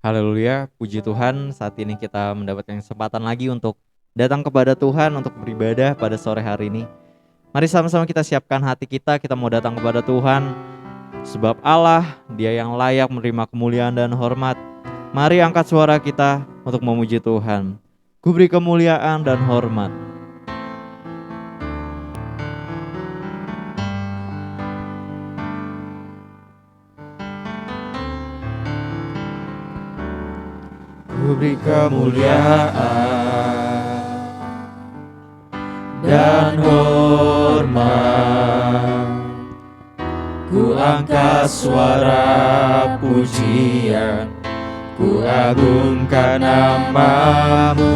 Haleluya, puji Tuhan, saat ini kita mendapatkan kesempatan lagi untuk datang kepada Tuhan untuk beribadah pada sore hari ini. Mari sama-sama kita siapkan hati kita mau datang kepada Tuhan. Sebab Allah, Dia yang layak menerima kemuliaan dan hormat. Mari angkat suara kita untuk memuji Tuhan. Ku beri kemuliaan dan hormat. Ku beri kemuliaan dan hormat. Ku angkat suara pujian, ku agungkan nama-Mu.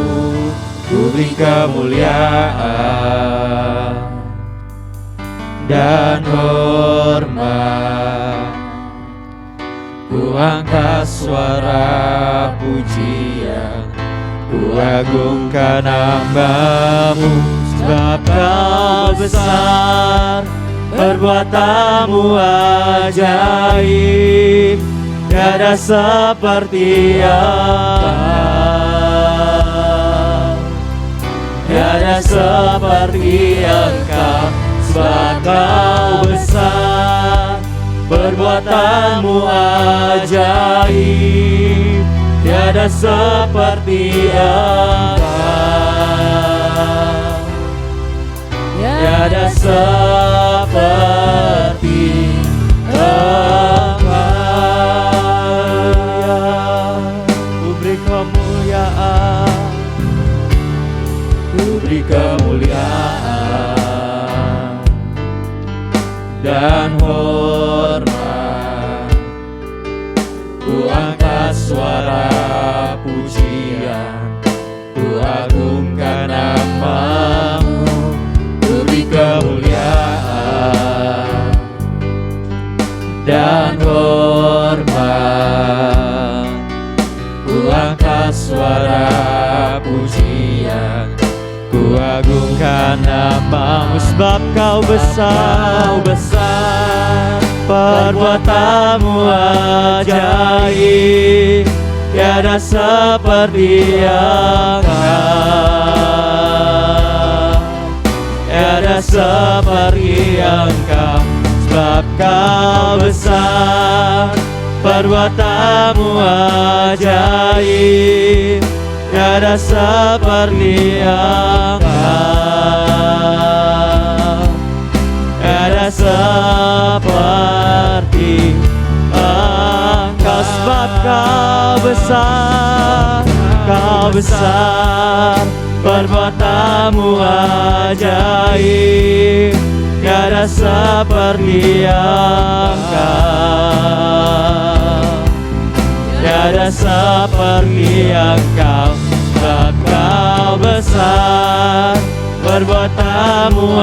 Ku beri kemuliaan dan hormat. Ku angkat suara pujian, ku agungkan nama-Mu. Sebab Kau besar, perbuatan-Mu ajaib, tiada seperti Engkau, tiada seperti Engkau. Sebab Kau besar, perbuatan-Mu ajaib, tiada seperti Engkau, tiada seperti Engkau. Ku beri kemuliaan, ku beri kemuliaan dan hormat. Ku angkat suara pujian, ku agungkan nama-Mu. Ku beri kemuliaan dan hormat. Ku angkat suara pujian, ku agungkan nama-Mu. Sebab Kau besar, perbuatan-Mu ajaib, tiada seperti Engkau, tiada seperti Engkau. Sebab Kau besar, perbuatan-Mu ajaib, tiada seperti Engkau, tiada seperti Engkau. Sebab Kau besar, Kau besar, perbuatan-Mu ajaib, tiada seperti Engkau, tiada seperti Engkau. Sebab Kau besar, perbuatan-Mu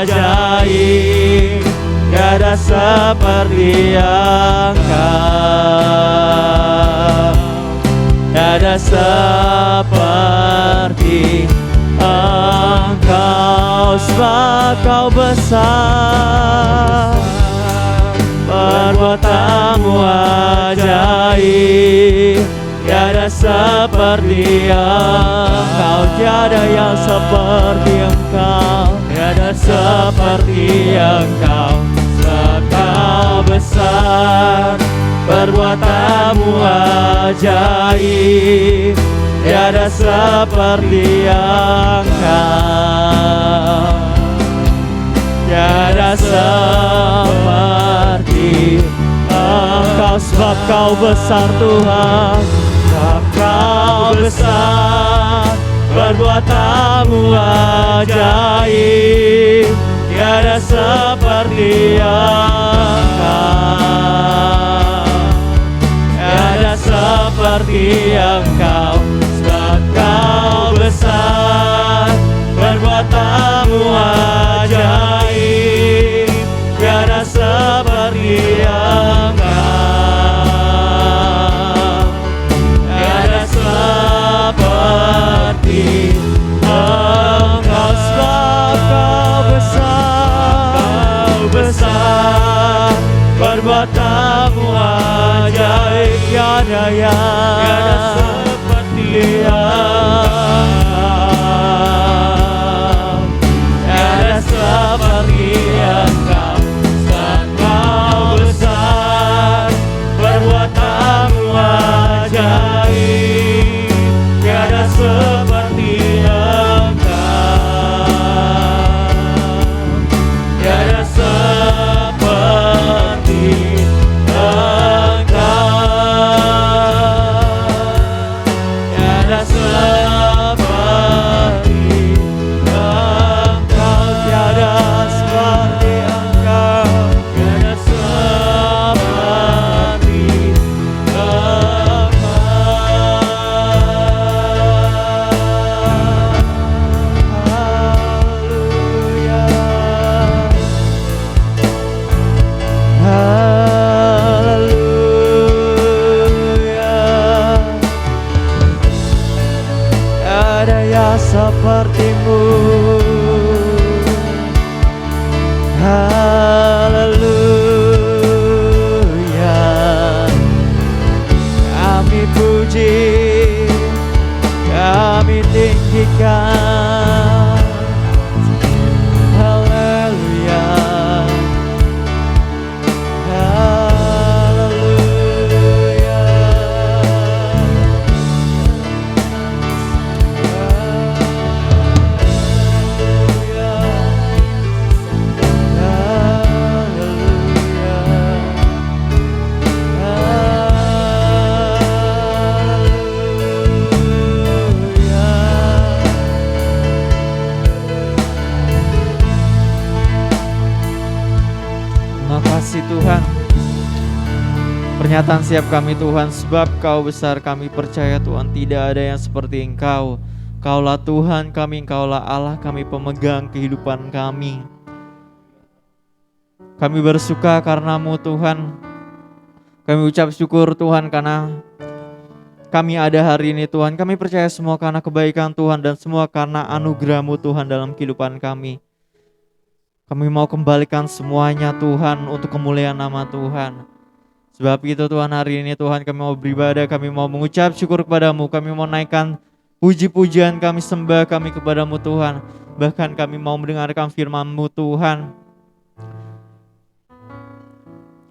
ajaib, tiada seperti Engkau, tiada seperti Engkau. Sebab Kau besar, perbuatan-Mu ajaib, tiada seperti Engkau, tiada yang seperti Engkau, tiada seperti Engkau. Sebab Kau besar, perbuatan-Mu ajaib, tiada seperti Engkau, tiada seperti Engkau. Sebab Kau besar Tuhan, sebab Kau besar, perbuatan-Mu ajaib, tiada seperti Engkau, tiada seperti Engkau. Sebab Kau besar, perbuatan-Mu ajaib, tiada seperti Engkau, tiada seperti Engkau. Sebab Kau besar, perbuatan-Mu ajaib, tiada tiada seperti Engkau, tiada seperti Engkau. Engkau besar, perbuatanmu ajaib, tiada seperti Engkau, tiada seperti Engkau, tiada seperti Engkau, tiada seperti Engkau, tiada seperti ada yang sepertimu. Haleluya, kami puji, kami tinggikan. Haleluya, haleluya. Makasih Tuhan, pernyataan siap kami Tuhan, sebab Kau besar kami percaya Tuhan, tidak ada yang seperti Engkau. Kaulah Tuhan kami, Engkaulah Allah kami, pemegang kehidupan kami. Kami bersuka karena-Mu Tuhan. Kami ucap syukur Tuhan karena kami ada hari ini Tuhan. Kami percaya semua karena kebaikan Tuhan dan semua karena anugerah-Mu Tuhan dalam kehidupan kami. Kami mau kembalikan semuanya Tuhan untuk kemuliaan nama Tuhan. Sebab itu Tuhan, hari ini Tuhan kami mau beribadah, kami mau mengucap syukur kepadamu, kami mau naikkan puji-pujian kami, sembah kami kepadamu Tuhan. Bahkan kami mau mendengarkan firman-Mu Tuhan.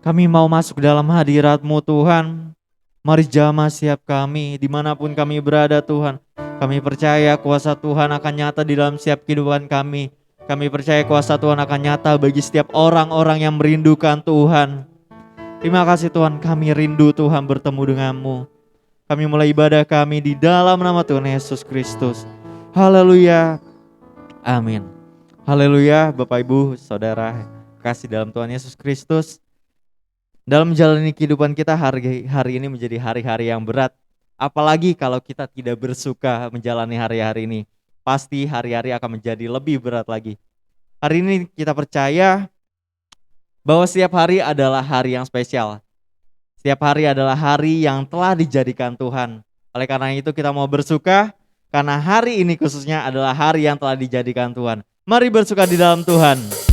Kami mau masuk dalam hadirat-Mu Tuhan. Mari jamah siap kami dimanapun kami berada Tuhan. Kami percaya kuasa Tuhan akan nyata di dalam setiap kehidupan kami. Kami percaya kuasa Tuhan akan nyata bagi setiap orang-orang yang merindukan Tuhan. Terima kasih Tuhan, kami rindu Tuhan bertemu denganmu. Kami mulai ibadah kami di dalam nama Tuhan Yesus Kristus. Haleluya. Amin. Haleluya. Bapak Ibu Saudara kasih dalam Tuhan Yesus Kristus, dalam menjalani kehidupan kita hari ini menjadi hari-hari yang berat. Apalagi kalau kita tidak bersuka menjalani hari-hari ini, pasti hari-hari akan menjadi lebih berat lagi. Hari ini kita percaya bahwa setiap hari adalah hari yang spesial. Setiap hari adalah hari yang telah dijadikan Tuhan. Oleh karena itu kita mau bersuka, karena hari ini khususnya adalah hari yang telah dijadikan Tuhan. Mari bersuka di dalam Tuhan.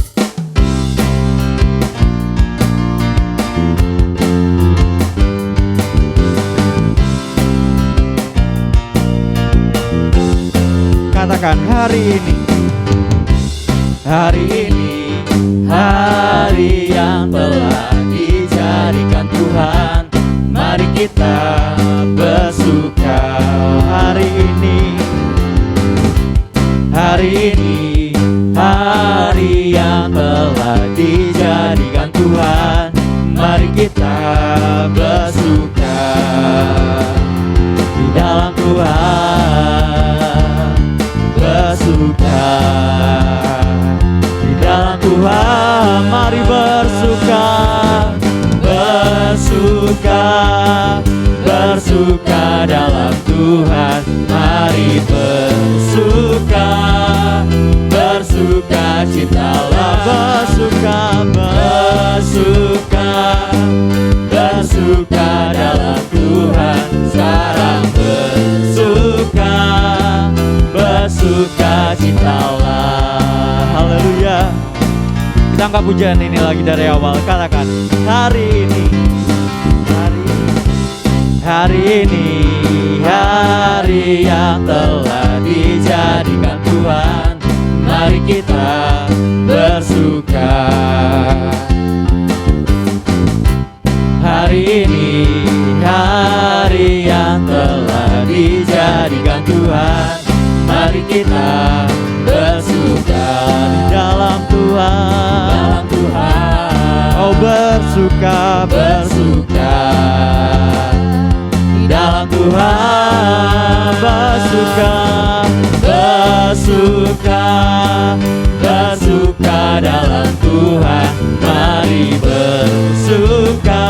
Katakan hari ini, hari yang telah dijadikan Tuhan. Mari kita bersuka hari ini, hari yang telah dijadikan Tuhan. Mari kita bersuka di dalam Tuhan. Bersuka di dalam Tuhan, mari bersuka, bersuka dalam Tuhan, mari bersuka, citalah bersuka dalam Tuhan, sekarang bersuka citalah. Haleluya. Kita angkat pujian ini lagi dari awal. Katakan hari ini, Hari ini hari yang telah dijadikan Tuhan, mari kita bersuka. Hari ini hari yang telah dijadikan Tuhan, mari kita bersuka di dalam Tuhan. Dalam Tuhan, oh bersuka, bersuka di dalam Tuhan, bersuka, bersuka, bersuka dalam Tuhan, mari bersuka,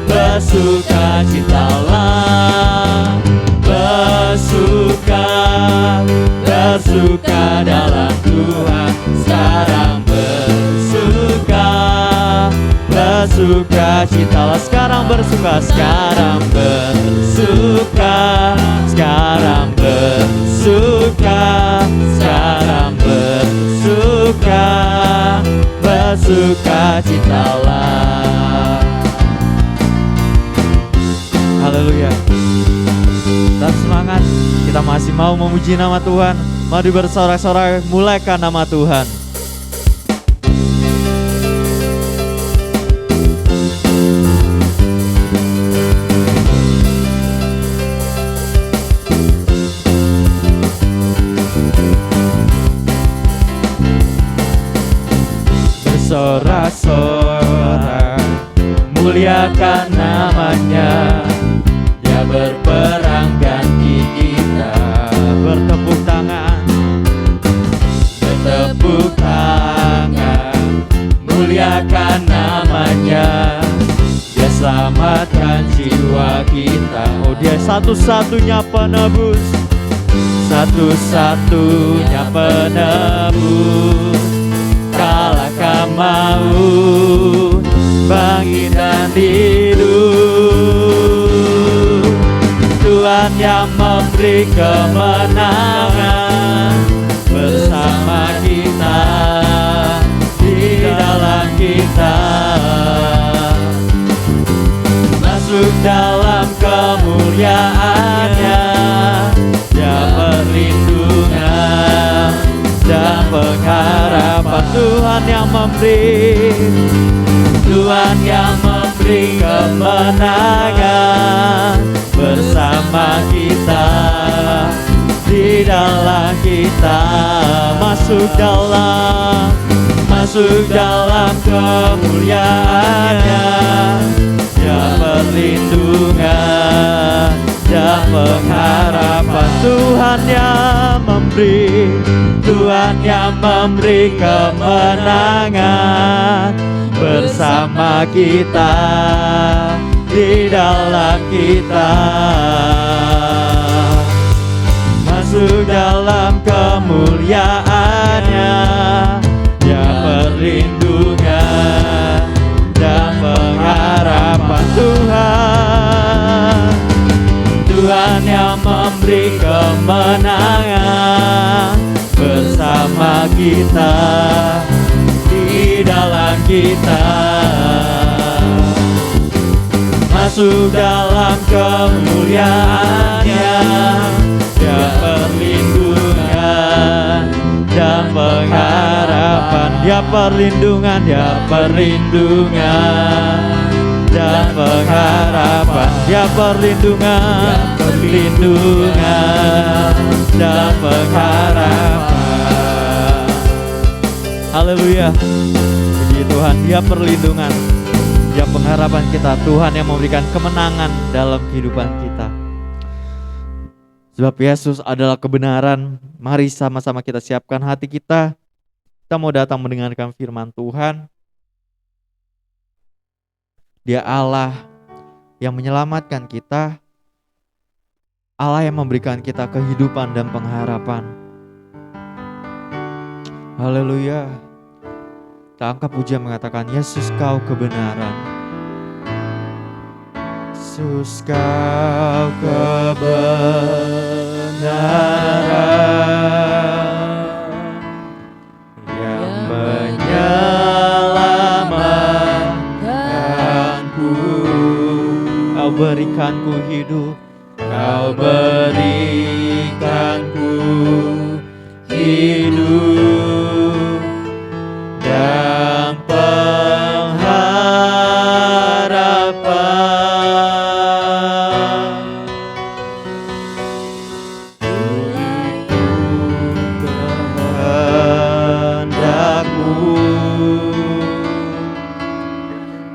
bersuka citalah, bersuka, bersuka dalam Tuhan, sekarang bersuka, bersuka citalah, sekarang bersuka, sekarang bersuka, sekarang bersuka, sekarang bersuka, bersuka citalah. Haleluya. Tetap semangat, kita masih mau memuji nama Tuhan. Mari bersorak-sorai, mulaikan nama Tuhan. Bersorak-sorai, muliakan namanya. Dia berperang ganti kita. Bertepuk tangan, bertepuk tangan, muliakan namanya. Dia selamatkan jiwa kita. Oh, dia satu-satunya penebus, satu-satunya penebus. Kalahkan maut, bangkit dan hidup. Tuhan yang memberi kemenangan bersama kita, di dalam kita. Masuk dalam kemuliaannya, dia perlindungan dan pengharapan. Tuhan yang memberi, Tuhan yang memberi kemenangan bersama kita, di dalam kita. Masuk dalam kemuliaannya, dia perlindungan dan pengharapan. Tuhan yang memberi, Tuhan yang memberi kemenangan bersama kita, di dalam kita. Masuk dalam kemuliaannya, dia perlindungan dan pengharapan. Tuhan yang memberi kemenangan bersama kita, di dalam kita. Masuk dalam kemuliaannya, dia perlindungan dan pengharapan. Dia perlindungan, dia perlindungan dan pengharapan. Dia perlindungan, perlindungan dan pengharapan. Haleluya. Puji Tuhan, dia perlindungan, dia pengharapan kita. Tuhan yang memberikan kemenangan dalam kehidupan kita. Sebab Yesus adalah kebenaran. Mari sama-sama kita siapkan hati kita. Kita mau datang mendengarkan firman Tuhan. Dia Allah yang menyelamatkan kita, Allah yang memberikan kita kehidupan dan pengharapan. Haleluya. Kita angkat pujian mengatakan, Yesus kau kebenaran. Yesus kau kebenaran yang menyelamatkanku. Kau berikan hidup dan pengharapan. Kehendakmu,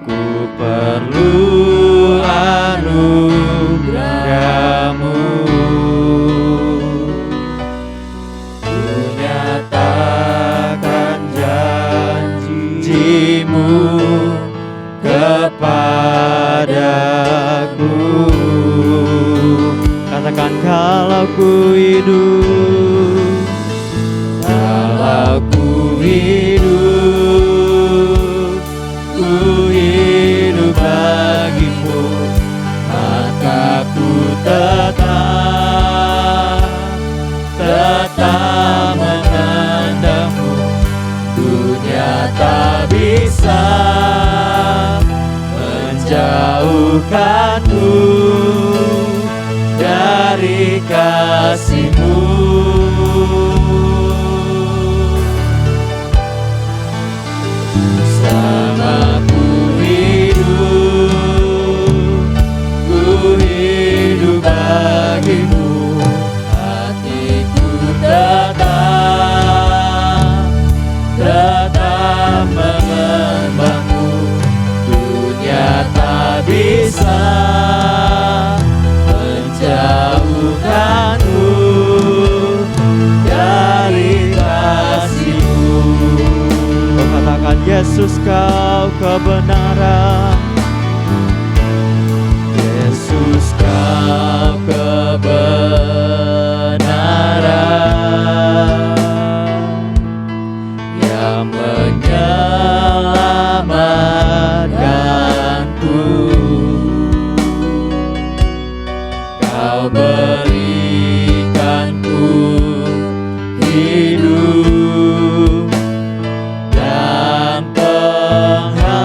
ku perlu anugerahmu. Ku nyatakan janjimu kepadaku. Katakan, kalau ku hidup, kalau ku hidup, ku hidup bagimu, maka ku tetap memandangmu. Dunia tak bisa menjauhkanmu dari kasih-Mu. Selama ku hidup bagimu, hatiku tetap menyembahmu. Dunia tak bisa menjauhkanmu dari kasih-Mu. Kau katakan, Yesus kau kebenaran, Yesus kau kebenaran yang menyelamatkanku. Kau berikanku hidup dan pengharapan.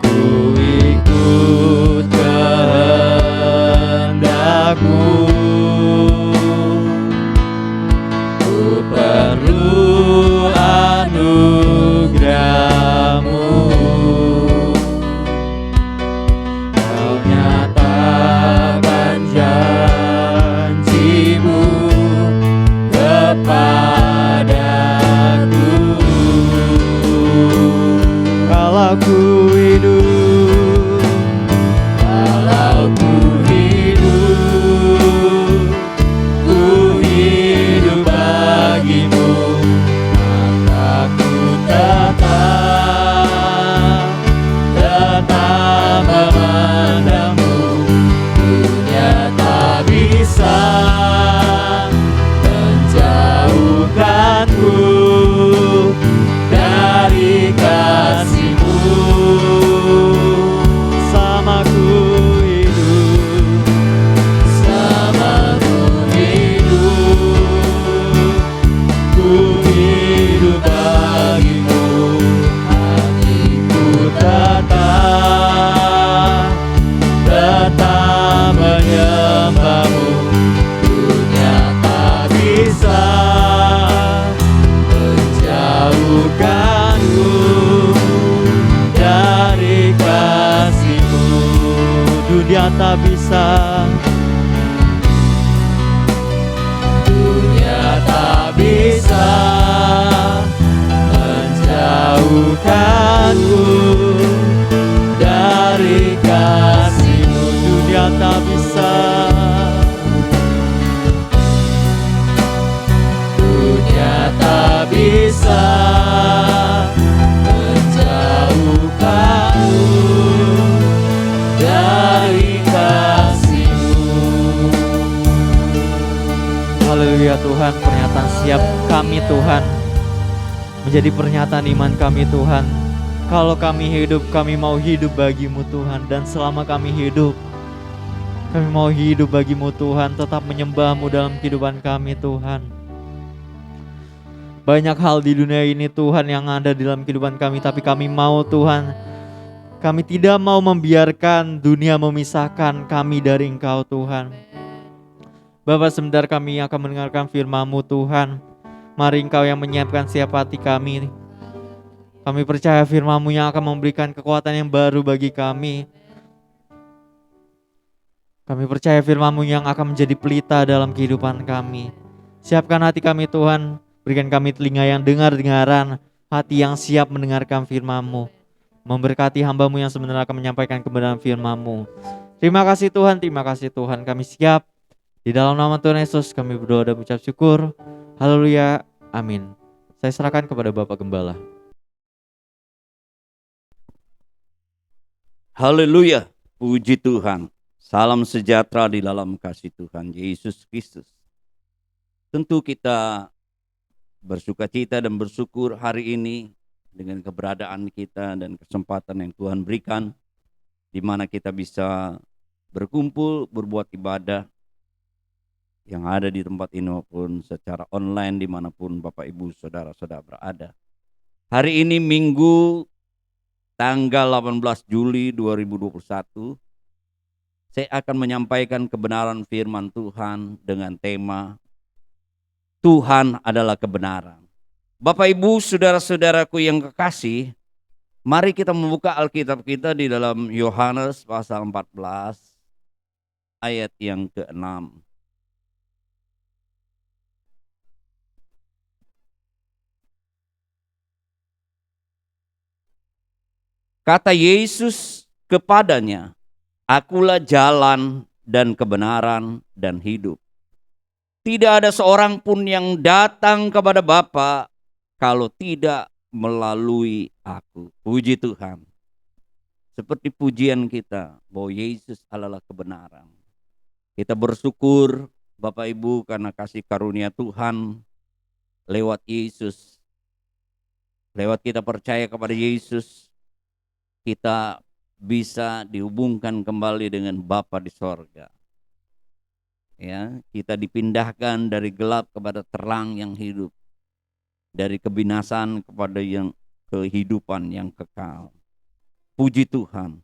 Ku ikut kehendak-Mu, ku perlu anugerah-Mu. Kau nyatakan janji-Mu kepadaku. Kalau ku hidup, kalau ku hidup bagimu, maka ku tetap memandangmu. Dunia tak bisa menjauhkanku dari kasih-Mu. Sama ku hidup, ku hidup bagimu, hatiku tetap menyembahmu. Dunia tak bisa menjauhkanku dari kasih-Mu. Dunia tak bisa, dunia tak bisa menjauhkanku dari kasih-Mu. Dunia tak bisa, dunia tak bisa menjauhkanku dari kasih-Mu. Haleluya Tuhan, pernyataan siap kami Tuhan menjadi pernyataan iman kami Tuhan. Kalau kami hidup, kami mau hidup bagi-Mu Tuhan. Dan selama kami hidup, kami mau hidup bagi-Mu Tuhan, tetap menyembah-Mu dalam kehidupan kami Tuhan. Banyak hal di dunia ini Tuhan yang ada di dalam kehidupan kami, tapi kami mau Tuhan, Kami tidak mau membiarkan dunia memisahkan kami dari Engkau Tuhan. Bapa, sebentar kami akan mendengarkan firman-Mu Tuhan. Mari Engkau yang menyiapkan siap hati kami. Kami percaya firman-Mu yang akan memberikan kekuatan yang baru bagi kami. Kami percaya firman-Mu yang akan menjadi pelita dalam kehidupan kami. Siapkan hati kami Tuhan. Berikan kami telinga yang dengar-dengaran, hati yang siap mendengarkan firman-Mu. Memberkati hamba-Mu yang sebenarnya akan menyampaikan kebenaran firman-Mu. Terima kasih Tuhan, terima kasih Tuhan. Kami siap. Di dalam nama Tuhan Yesus kami berdoa dan mengucap syukur. Haleluya, amin. Saya serahkan kepada Bapak Gembala. Haleluya, puji Tuhan. Salam sejahtera di dalam kasih Tuhan Yesus Kristus. Tentu kita bersukacita dan bersyukur hari ini dengan keberadaan kita dan kesempatan yang Tuhan berikan, di mana kita bisa berkumpul, berbuat ibadah yang ada di tempat ini maupun secara online dimanapun Bapak Ibu Saudara-saudara berada. Hari ini Minggu tanggal 18 Juli 2021, saya akan menyampaikan kebenaran firman Tuhan dengan tema Tuhan adalah kebenaran. Bapak Ibu Saudara-saudaraku yang kekasih, mari kita membuka Alkitab kita di dalam Yohanes pasal 14 ayat yang ke-6. Kata Yesus kepadanya, "Akulah jalan dan kebenaran dan hidup. Tidak ada seorang pun yang datang kepada Bapa kalau tidak melalui aku." Puji Tuhan. Seperti pujian kita bahwa Yesus adalah kebenaran. Kita bersyukur Bapak Ibu karena kasih karunia Tuhan lewat Yesus. Lewat kita percaya kepada Yesus, kita bisa dihubungkan kembali dengan Bapa di sorga. Ya, kita dipindahkan dari gelap kepada terang yang hidup, dari kebinasan kepada yang kehidupan yang kekal. Puji Tuhan.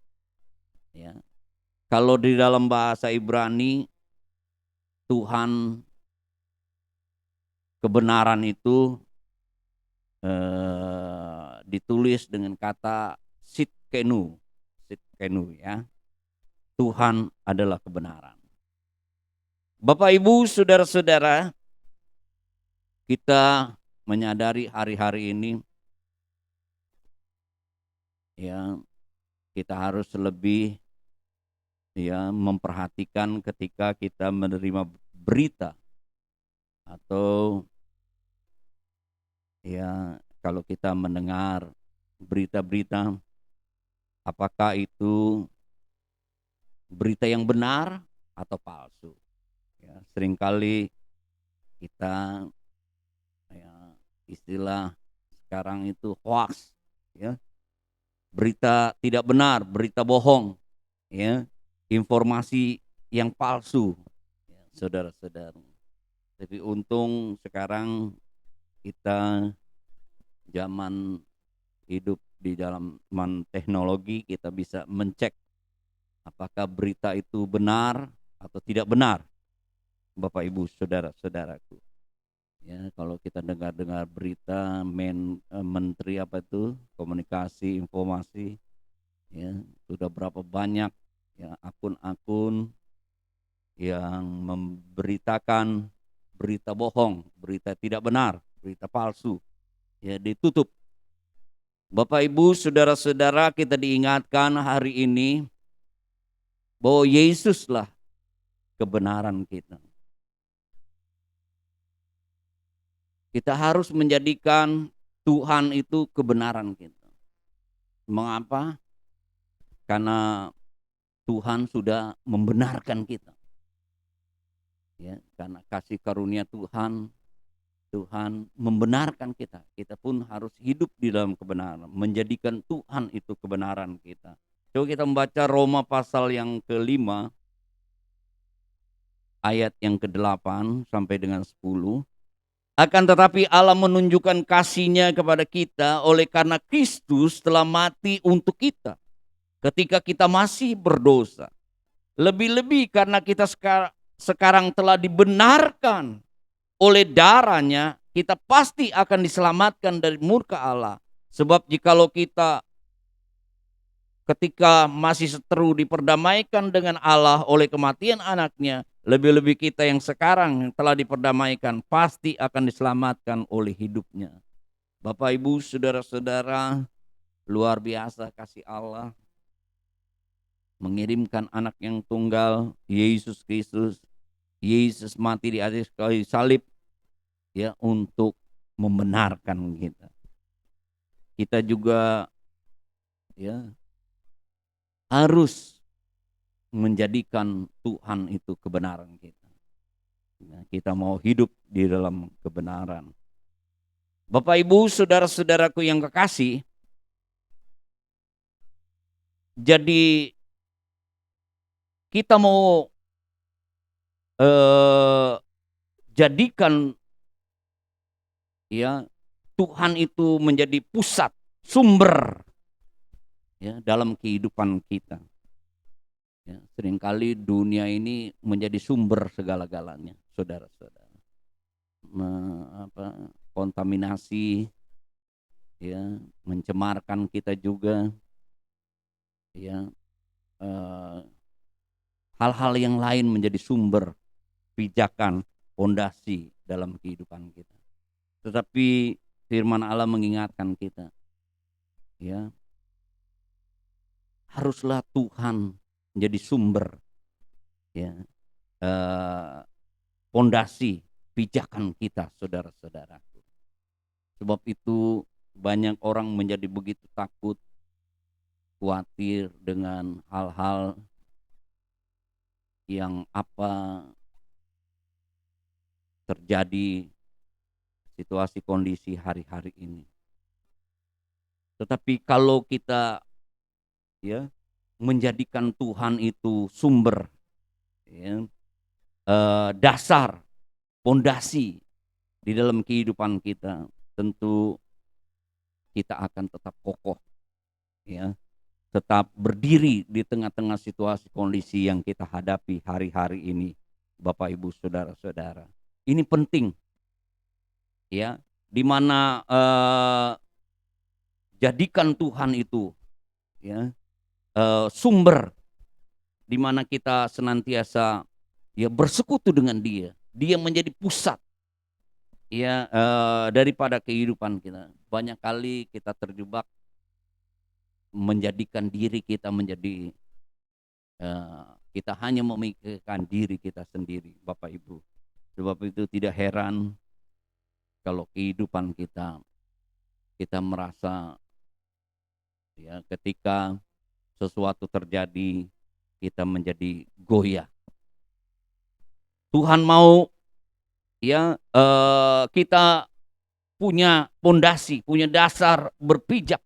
Ya. Kalau di dalam bahasa Ibrani, Tuhan kebenaran itu ditulis dengan kata sitkenu ya. Tuhan adalah kebenaran. Bapak Ibu Saudara-saudara, kita menyadari hari-hari ini ya, kita harus lebih ya memperhatikan ketika kita menerima berita, atau ya kalau kita mendengar berita-berita, apakah itu berita yang benar atau palsu. Ya, seringkali kita ya, istilah sekarang itu hoax, ya, berita tidak benar, berita bohong, ya, informasi yang palsu, ya, saudara-saudara. Tapi untung sekarang kita zaman hidup di dalam zaman teknologi, kita bisa mencek apakah berita itu benar atau tidak benar. Bapak Ibu Saudara-saudaraku, ya, kalau kita dengar berita menteri apa itu komunikasi informasi, ya, sudah berapa banyak ya akun-akun yang memberitakan berita bohong, berita tidak benar, berita palsu, ya, ditutup. Bapak Ibu Saudara-saudara, kita diingatkan hari ini bahwa Yesuslah kebenaran kita. Kita harus menjadikan Tuhan itu kebenaran kita. Mengapa? Karena Tuhan sudah membenarkan kita. Ya, karena kasih karunia Tuhan, Tuhan membenarkan kita. Kita pun harus hidup di dalam kebenaran, menjadikan Tuhan itu kebenaran kita. Coba kita membaca Roma pasal yang ke-5 ayat yang ke-8 sampai dengan 10. Akan tetapi Allah menunjukkan kasih-Nya kepada kita oleh karena Kristus telah mati untuk kita ketika kita masih berdosa. Lebih-lebih karena kita sekarang telah dibenarkan oleh darahnya, kita pasti akan diselamatkan dari murka Allah. Sebab jikalau kita ketika masih seteru diperdamaikan dengan Allah oleh kematian anaknya, lebih-lebih kita yang sekarang telah diperdamaikan pasti akan diselamatkan oleh hidupnya. Bapak Ibu saudara-saudara, luar biasa kasih Allah mengirimkan anak yang tunggal, Yesus Kristus. Yesus mati di atas kayu salib ya untuk membenarkan kita. Kita juga ya harus menjadikan Tuhan itu kebenaran kita. Nah, kita mau hidup di dalam kebenaran. Bapak Ibu saudara-saudaraku yang kekasih, jadi kita mau jadikan ya Tuhan itu menjadi pusat, sumber ya dalam kehidupan kita. Ya, seringkali dunia ini menjadi sumber segala-galanya, saudara-saudara. Kontaminasi, ya, mencemarkan kita juga, ya, hal-hal yang lain menjadi sumber pijakan, fondasi dalam kehidupan kita. Tetapi firman Allah mengingatkan kita, ya, haruslah Tuhan menjadi sumber, ya, fondasi pijakan kita, saudara-saudaraku. Sebab itu banyak orang menjadi begitu takut, khawatir dengan hal-hal yang terjadi situasi kondisi hari-hari ini. Tetapi kalau kita ya menjadikan Tuhan itu sumber, ya, dasar, fondasi di dalam kehidupan kita, tentu kita akan tetap kokoh, ya, tetap berdiri di tengah-tengah situasi kondisi yang kita hadapi hari-hari ini, Bapak Ibu saudara-saudara. Ini penting, ya, di mana jadikan Tuhan itu, ya, sumber di mana kita senantiasa ya bersekutu dengan Dia. Dia menjadi pusat ya daripada kehidupan kita. Banyak kali kita terjebak menjadikan diri kita menjadi kita hanya memikirkan diri kita sendiri, Bapak Ibu. Sebab itu tidak heran kalau kehidupan kita merasa ya ketika sesuatu terjadi kita menjadi goyah. Tuhan mau ya kita punya fondasi, punya dasar berpijak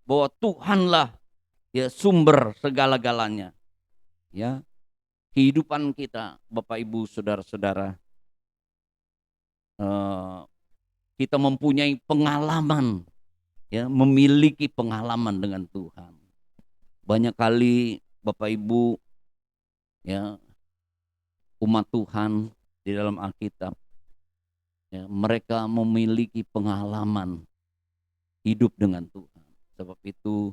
bahwa Tuhanlah ya sumber segala-galanya. Ya, kehidupan kita, Bapak Ibu saudara-saudara, kita mempunyai pengalaman, ya, memiliki pengalaman dengan Tuhan. Banyak kali Bapak Ibu, ya, umat Tuhan di dalam Alkitab, ya, mereka memiliki pengalaman hidup dengan Tuhan. Sebab itu,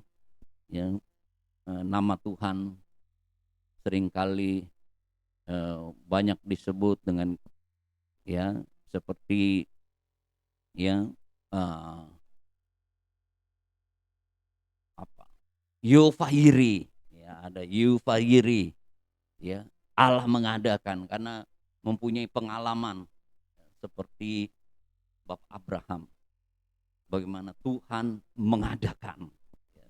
ya, nama Tuhan seringkali banyak disebut dengan ya seperti ya Yufahiri, ya, ada Yufahiri, ya, Allah mengadakan karena mempunyai pengalaman seperti Bapak Abraham, bagaimana Tuhan mengadakan ya,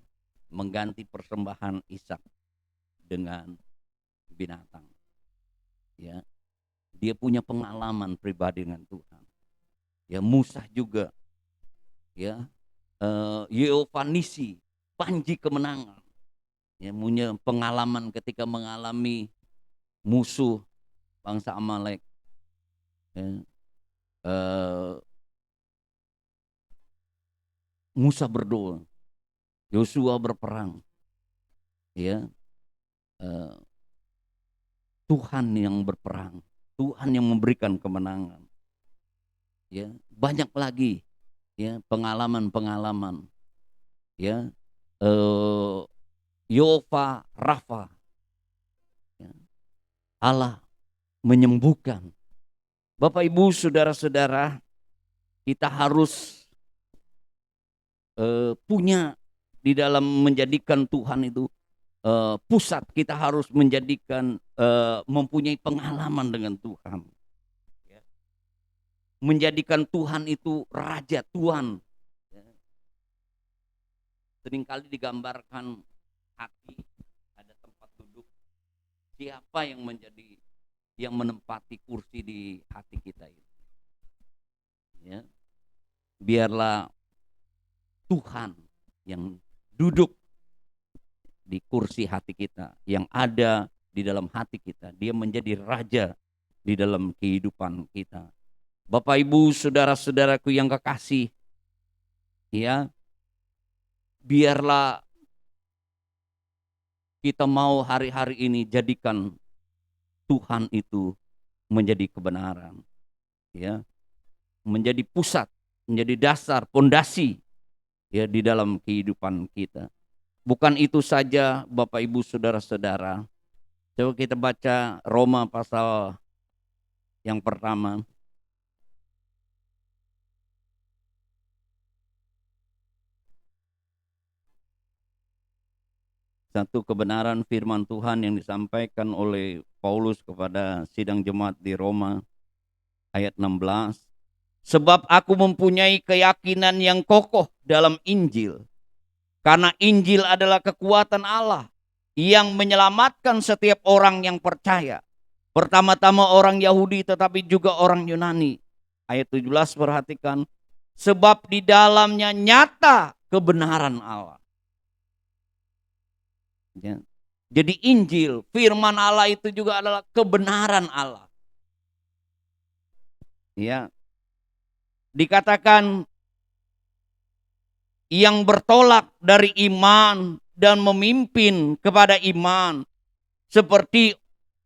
mengganti persembahan Ishak dengan binatang, ya, dia punya pengalaman pribadi dengan Tuhan. Ya, Musa juga, ya, Yeofanisi, panji kemenangan, ya, punya pengalaman ketika mengalami musuh bangsa Amalek, ya, Musa berdoa, Yosua berperang, ya, eh, Tuhan yang berperang, Tuhan yang memberikan kemenangan. Ya, banyak lagi ya pengalaman-pengalaman ya, Yehova Rafa, ya, Allah menyembuhkan. Bapak Ibu saudara-saudara, kita harus punya di dalam menjadikan Tuhan itu pusat. Kita harus menjadikan mempunyai pengalaman dengan Tuhan, ya. Menjadikan Tuhan itu raja, Tuhan, ya. Seringkali digambarkan hati ada tempat duduk. Siapa yang menempati kursi di hati kita itu, ya. Biarlah Tuhan yang duduk di kursi hati kita, yang ada di dalam hati kita. Dia menjadi raja di dalam kehidupan kita. Bapak Ibu saudara-saudaraku yang kekasih, ya, biarlah kita mau hari-hari ini jadikan Tuhan itu menjadi kebenaran, ya, menjadi pusat, menjadi dasar, pondasi, ya, di dalam kehidupan kita. Bukan itu saja Bapak Ibu saudara-saudara. Coba kita baca Roma pasal yang pertama. Satu kebenaran firman Tuhan yang disampaikan oleh Paulus kepada sidang jemaat di Roma ayat 16. Sebab aku mempunyai keyakinan yang kokoh dalam Injil. Karena Injil adalah kekuatan Allah yang menyelamatkan setiap orang yang percaya. Pertama-tama orang Yahudi tetapi juga orang Yunani. Ayat 17 perhatikan. Sebab di dalamnya nyata kebenaran Allah. Ya. Jadi Injil, firman Allah itu juga adalah kebenaran Allah. Ya. Dikatakan yang bertolak dari iman dan memimpin kepada iman. Seperti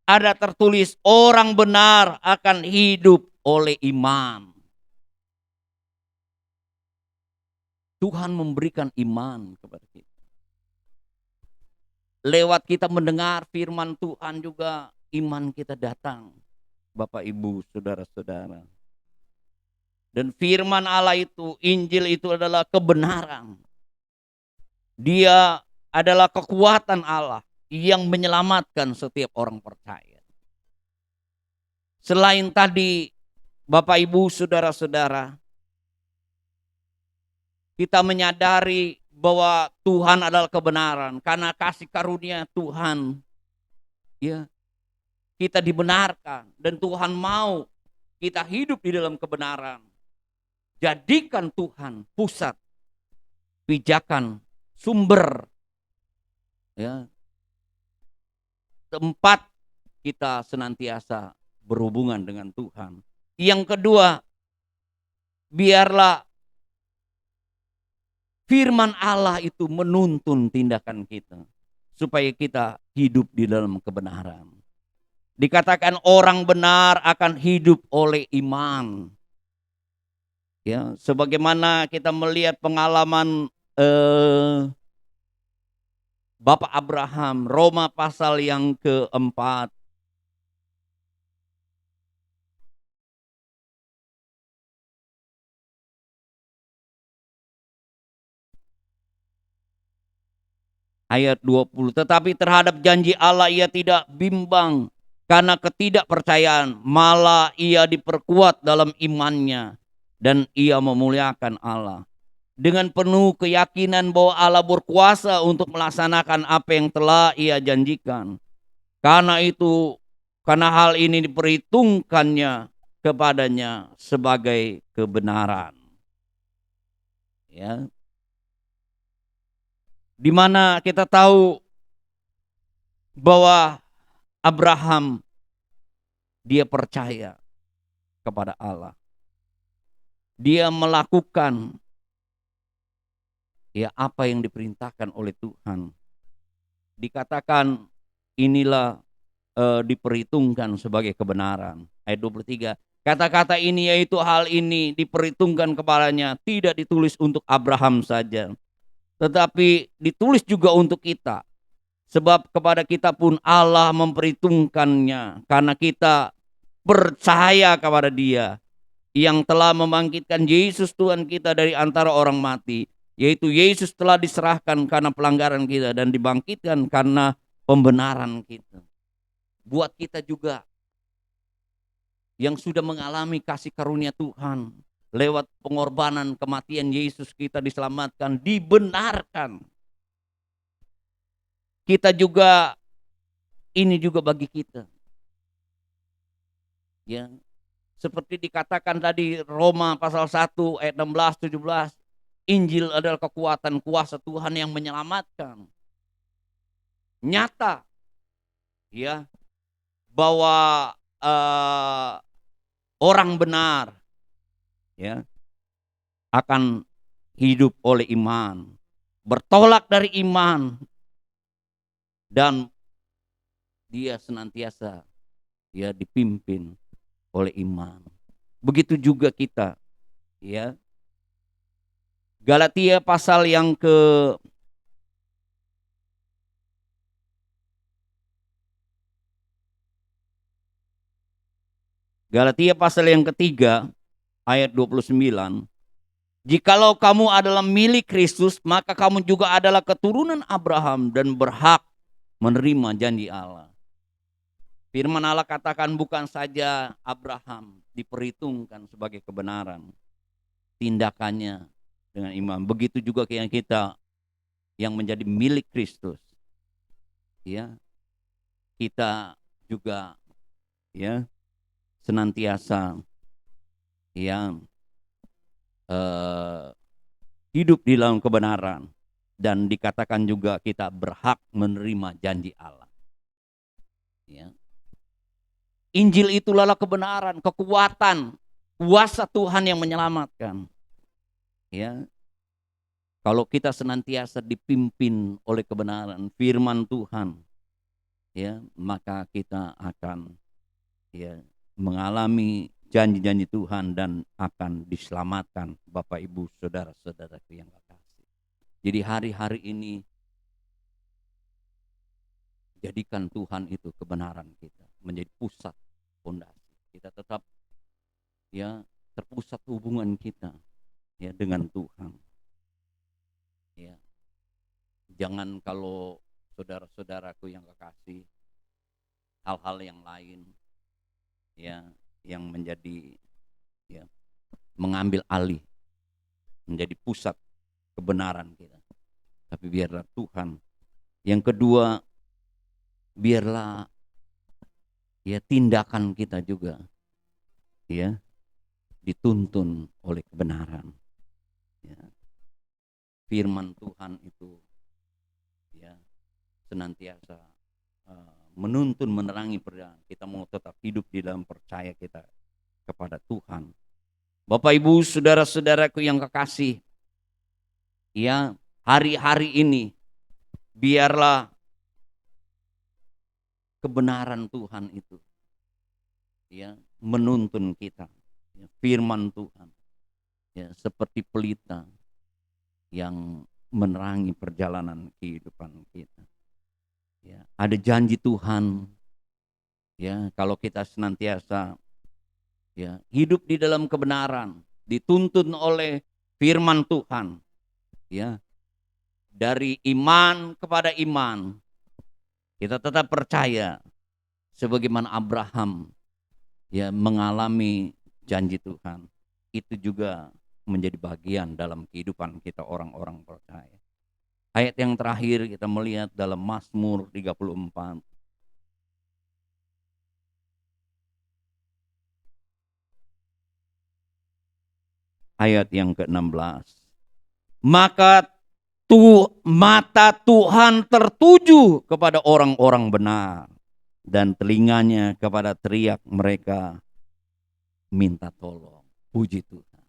ada tertulis orang benar akan hidup oleh iman. Tuhan memberikan iman kepada kita. Lewat kita mendengar firman Tuhan juga iman kita datang. Bapak Ibu saudara-saudara. Dan firman Allah itu, Injil itu adalah kebenaran. Dia adalah kekuatan Allah yang menyelamatkan setiap orang percaya. Selain tadi Bapak Ibu saudara-saudara, kita menyadari bahwa Tuhan adalah kebenaran karena kasih karunia Tuhan, ya, kita dibenarkan dan Tuhan mau kita hidup di dalam kebenaran. Jadikan Tuhan pusat, pijakan, sumber, ya, tempat kita senantiasa berhubungan dengan Tuhan. Yang kedua, biarlah firman Allah itu menuntun tindakan kita supaya kita hidup di dalam kebenaran. Dikatakan orang benar akan hidup oleh iman. Ya, sebagaimana kita melihat pengalaman Bapak Abraham, Roma pasal yang keempat. Ayat 20, tetapi terhadap janji Allah ia tidak bimbang karena ketidakpercayaan, malah ia diperkuat dalam imannya dan ia memuliakan Allah. Dengan penuh keyakinan bahwa Allah berkuasa untuk melaksanakan apa yang telah ia janjikan. Karena hal ini diperhitungkannya kepadanya sebagai kebenaran. Ya. Di mana kita tahu bahwa Abraham dia percaya kepada Allah. Dia melakukan ya apa yang diperintahkan oleh Tuhan. dikatakan inilah diperhitungkan sebagai kebenaran. Ayat 23. Kata-kata ini yaitu hal ini diperhitungkan kepadanya tidak ditulis untuk Abraham saja, tetapi ditulis juga untuk kita. Sebab kepada kita pun Allah memperhitungkannya karena kita percaya kepada Dia yang telah membangkitkan Yesus Tuhan kita dari antara orang mati, yaitu Yesus telah diserahkan karena pelanggaran kita dan dibangkitkan karena pembenaran kita. Buat kita juga yang sudah mengalami kasih karunia Tuhan, lewat pengorbanan kematian Yesus kita diselamatkan, dibenarkan. Kita juga, ini juga bagi kita. Ya, seperti dikatakan tadi Roma pasal 1 ayat 16 17, Injil adalah kekuatan kuasa Tuhan yang menyelamatkan. Nyata ya bahwa orang benar ya akan hidup oleh iman, bertolak dari iman, dan dia senantiasa ya dipimpin oleh iman. Begitu juga kita ya. Galatia pasal yang ketiga ayat 29. Jikalau kamu adalah milik Kristus, maka kamu juga adalah keturunan Abraham dan berhak menerima janji Allah. Firman Allah katakan bukan saja Abraham diperhitungkan sebagai kebenaran, tindakannya dengan iman. Begitu juga yang kita yang menjadi milik Kristus. Ya. Kita juga ya senantiasa yang hidup di dalam kebenaran, dan dikatakan juga kita berhak menerima janji Allah. Ya. Injil itulah kebenaran, kekuatan, kuasa Tuhan yang menyelamatkan. Ya. Kalau kita senantiasa dipimpin oleh kebenaran firman Tuhan, ya, maka kita akan ya mengalami janji-janji Tuhan dan akan diselamatkan, Bapak Ibu saudara-saudaraku yang kekasih. Jadi hari-hari ini jadikan Tuhan itu kebenaran kita menjadi pusat fondasi. Kita tetap ya terpusat hubungan kita ya dengan Tuhan. Ya. Jangan kalau saudara-saudaraku yang kekasih hal-hal yang lain ya yang menjadi ya mengambil alih menjadi pusat kebenaran kita. Tapi biarlah Tuhan. Yang kedua, biarlah ya tindakan kita juga ya dituntun oleh kebenaran. Ya. Firman Tuhan itu ya senantiasa menuntun, menerangi perjalanan kita mau tetap hidup di dalam percaya kita kepada Tuhan. Bapak Ibu saudara-saudaraku yang kekasih, ya hari-hari ini biarlah kebenaran Tuhan itu ya menuntun kita, ya, firman Tuhan ya seperti pelita yang menerangi perjalanan kehidupan kita. Ya, ada janji Tuhan ya kalau kita senantiasa ya hidup di dalam kebenaran, dituntun oleh firman Tuhan ya, dari iman kepada iman kita tetap percaya sebagaimana Abraham ya mengalami janji Tuhan, itu juga menjadi bagian dalam kehidupan kita orang-orang percaya. Ayat yang terakhir kita melihat dalam Mazmur 34. Ayat yang ke-16. Maka mata Tuhan tertuju kepada orang-orang benar, dan telinganya kepada teriak mereka minta tolong. Puji Tuhan.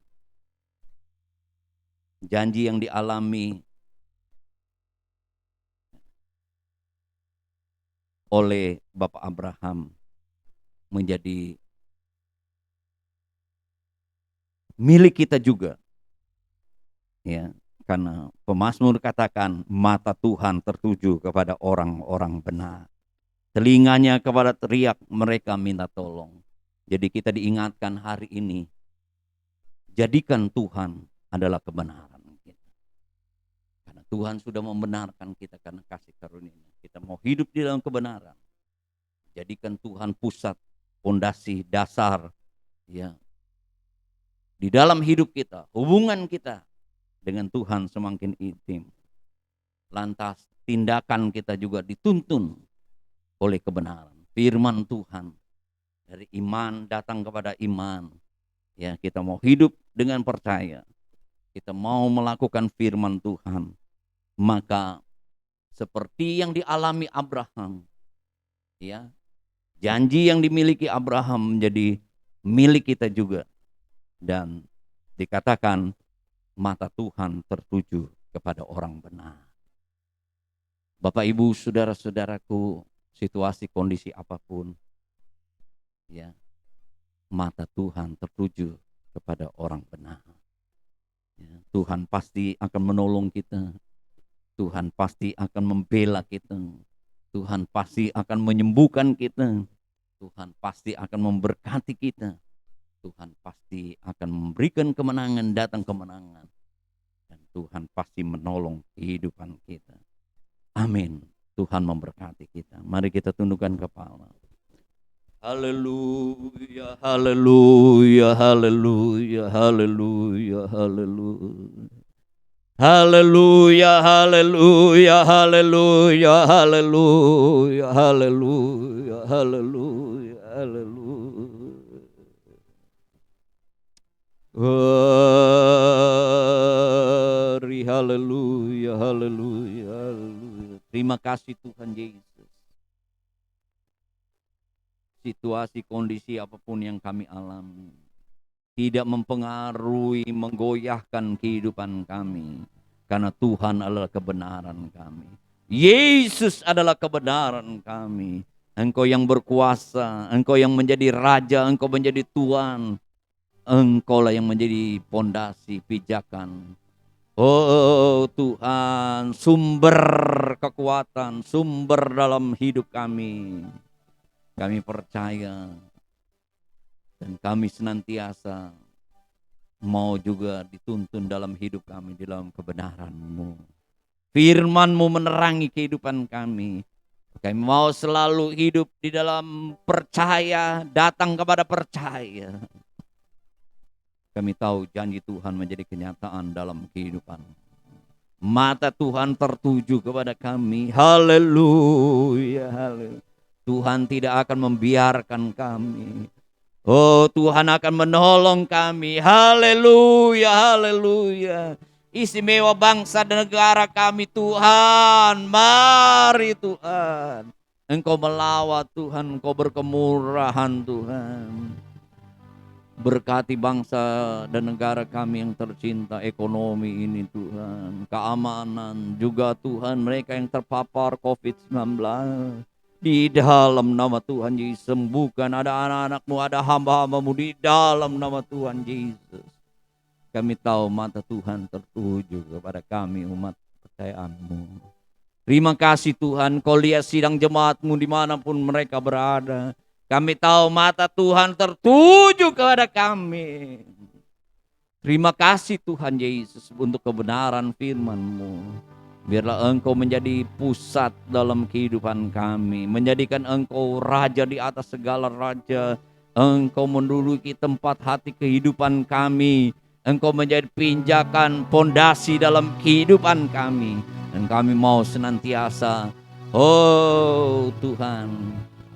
Janji yang dialami oleh Bapak Abraham menjadi milik kita juga. Ya, karena pemazmur katakan mata Tuhan tertuju kepada orang-orang benar. Telinganya kepada teriak mereka minta tolong. Jadi kita diingatkan hari ini, jadikan Tuhan adalah kebenaran kita. Karena Tuhan sudah membenarkan kita karena kasih karunia-Nya. Kita mau hidup di dalam kebenaran. Jadikan Tuhan pusat, fondasi, dasar, ya, di dalam hidup kita, hubungan kita dengan Tuhan semakin intim. Lantas tindakan kita juga dituntun oleh kebenaran. Firman Tuhan dari iman datang kepada iman. Ya, kita mau hidup dengan percaya. Kita mau melakukan firman Tuhan. Maka seperti yang dialami Abraham, ya, janji yang dimiliki Abraham menjadi milik kita juga. Dan dikatakan mata Tuhan tertuju kepada orang benar. Bapak, Ibu, saudara-saudaraku, situasi kondisi apapun, ya, mata Tuhan tertuju kepada orang benar. Ya, Tuhan pasti akan menolong kita. Tuhan pasti akan membela kita. Tuhan pasti akan menyembuhkan kita. Tuhan pasti akan memberkati kita. Tuhan pasti akan memberikan kemenangan, datang kemenangan. Dan Tuhan pasti menolong kehidupan kita. Amin. Tuhan memberkati kita. Mari kita tundukkan kepala. Haleluya, haleluya, haleluya, haleluya, haleluya. Haleluya, haleluya, haleluya, haleluya, haleluya, haleluya, haleluya. Haleluya, haleluya, haleluya. Terima kasih Tuhan Yesus. Situasi kondisi apapun yang kami alami tidak mempengaruhi, menggoyahkan kehidupan kami. Karena Tuhan adalah kebenaran kami. Yesus adalah kebenaran kami. Engkau yang berkuasa, Engkau yang menjadi Raja, Engkau menjadi Tuhan. Engkaulah yang menjadi pondasi pijakan. Oh Tuhan, sumber kekuatan, sumber dalam hidup kami. Kami percaya dan kami senantiasa mau juga dituntun dalam hidup kami di dalam kebenaran-Mu. Firman-Mu menerangi kehidupan kami. Kami mau selalu hidup di dalam percaya, datang kepada percaya. Kami tahu janji Tuhan menjadi kenyataan dalam kehidupan. Mata Tuhan tertuju kepada kami. Haleluya, haleluya. Tuhan tidak akan membiarkan kami. Oh, Tuhan akan menolong kami. Haleluya, haleluya. Istimewa bangsa dan negara kami Tuhan. Mari Tuhan. Engkau melawat Tuhan, Engkau berkemurahan Tuhan. Berkati bangsa dan negara kami yang tercinta, ekonomi ini Tuhan, keamanan juga Tuhan, mereka yang terpapar COVID-19. Di dalam nama Tuhan Yesus, sembuhkan ada anak-anak-Mu, ada hamba-hamba-Mu di dalam nama Tuhan Yesus. Kami tahu mata Tuhan tertuju kepada kami umat kepercayaan-Mu. Terima kasih Tuhan, Kau lihat sidang jemaat-Mu dimanapun mereka berada. Kami tahu mata Tuhan tertuju kepada kami. Terima kasih Tuhan Yesus untuk kebenaran firman-Mu. Biarlah Engkau menjadi pusat dalam kehidupan kami. Menjadikan Engkau Raja di atas segala raja. Engkau menduduki tempat hati kehidupan kami. Engkau menjadi pinjakan pondasi dalam kehidupan kami. Dan kami mau senantiasa, oh Tuhan,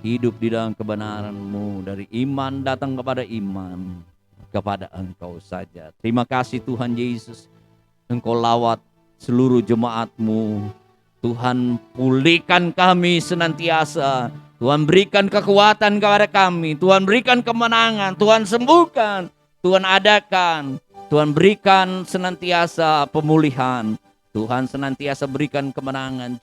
hidup di dalam kebenaran-Mu. Dari iman datang kepada iman, kepada Engkau saja. Terima kasih Tuhan Yesus. Engkau lawat seluruh jemaat-Mu. Tuhan pulihkan kami senantiasa. Tuhan berikan kekuatan kepada kami. Tuhan berikan kemenangan. Tuhan sembuhkan. Tuhan adakan. Tuhan berikan senantiasa pemulihan. Tuhan senantiasa berikan kemenangan.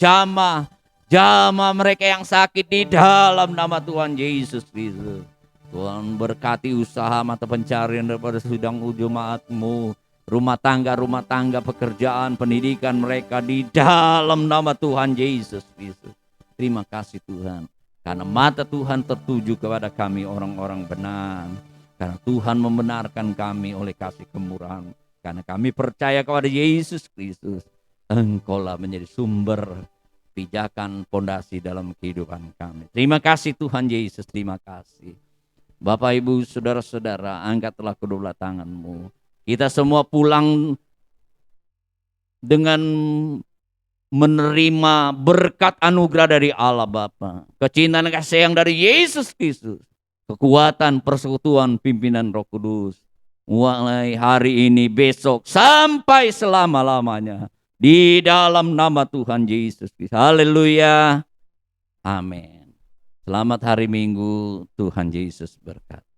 Jamah mereka yang sakit di dalam nama Tuhan Yesus Kristus. Tuhan berkati usaha mata pencarian daripada sidang jemaat-Mu. Rumah tangga, pekerjaan, pendidikan mereka di dalam nama Tuhan Yesus Kristus. Terima kasih Tuhan. Karena mata Tuhan tertuju kepada kami orang-orang benar. Karena Tuhan membenarkan kami oleh kasih kemurahan. Karena kami percaya kepada Yesus Kristus. Engkaulah menjadi sumber pijakan pondasi dalam kehidupan kami. Terima kasih Tuhan Yesus, terima kasih. Bapak Ibu Saudara-saudara, angkatlah kedua belah tangan-Mu. Kita semua pulang dengan menerima berkat anugerah dari Allah Bapa, kecintaan kasih sayang dari Yesus Kristus, kekuatan persekutuan pimpinan Roh Kudus, mulai hari ini, besok, sampai selama-lamanya. Di dalam nama Tuhan Yesus Kristus. Haleluya. Amin. Selamat hari Minggu. Tuhan Yesus berkati.